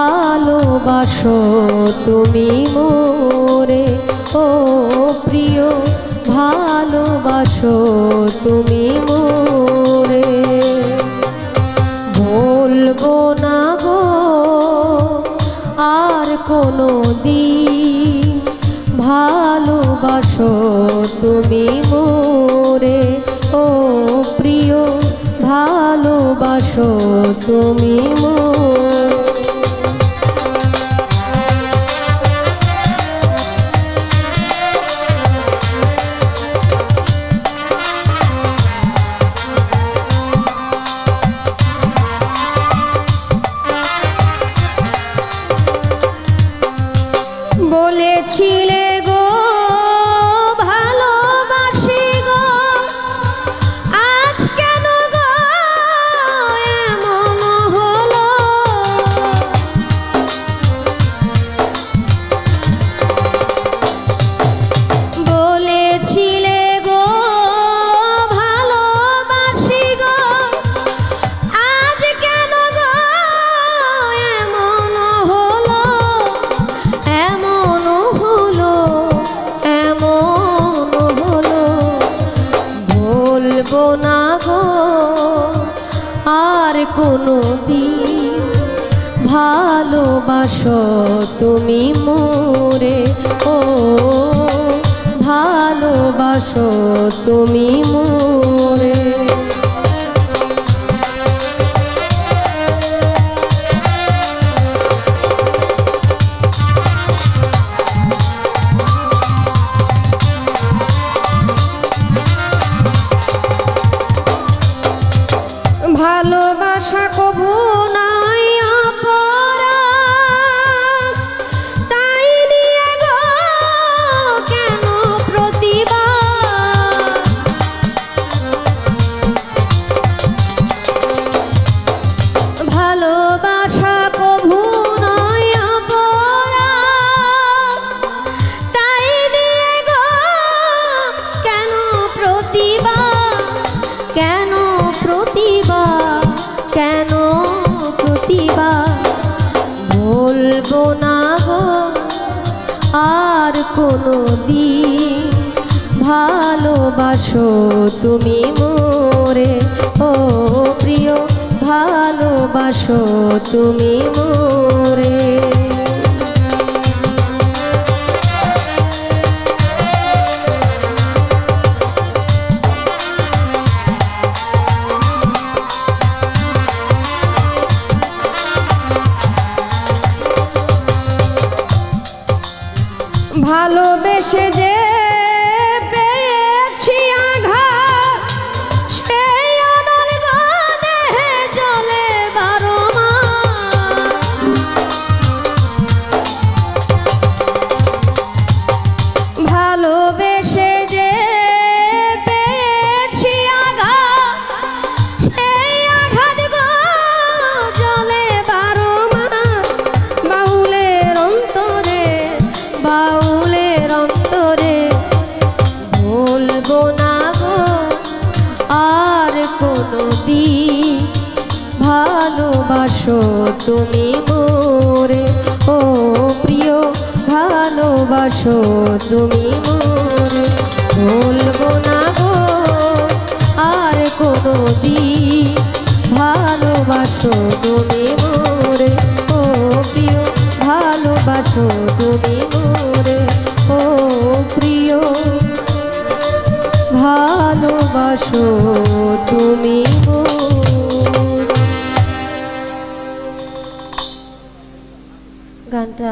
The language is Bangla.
ভালোবাসো তুমি মোরে, ও প্রিয় ভালোবাসো তুমি মোরে। বলবো না গো আর কোনো দিন, ভালোবাসো তুমি মোরে, ও প্রিয় ভালোবাসো তুমি মোরে। বলেছিলে গো ভালোবাসি গো, আজ কেন গো এমন হলো। বলেছিলে গো ভালোবাসি গো, আজ কেন গো এমন হলো। এমন হলো, এমন হলো, বলবো না গো আর কোনো দিন, ভালোবাসো তুমি মোরে, ও ভালোবাসো তুমি মোরে। ভালোবাসা কবু নাই অপরাধ, তাই নিয়ে গো কেন প্রতিবাদ। ভালোবাসা কবু নাই অপরাধ, তাই নিয়ে গো কেন প্রতিবাদ। কেন প্রতিবাদ, কেন প্রতিবাদ, বলবো না গো আর কোনো দিন, ভালোবাসো তুমি মোরে, ও প্রিয় ভালোবাসো তুমি মোরে। ভালোবেসে যে পেয়েছি আঘাত, সেই অনর্গ দেহে জ্বলে বারো মাস। ভালোবেসে যে পেয়েছি আঘাত, সেই আঘাত গো জ্বলে বারো মাস। বাউলের অন্তরে, বাউলের অন্তরে, বলবো না গো আর কোনো দিন, ভালোবাসো তুমি মোরে, ও প্রিয় ভালোবাসো তুমি মোরে। বলবো না গো আর কোনো দিন, ভালোবাসো তুমি মোরে, ও প্রিয় ভালোবাসো তুমি মোরে, ও প্রিয় ভালোবাসো তুমি মোরে। গানটা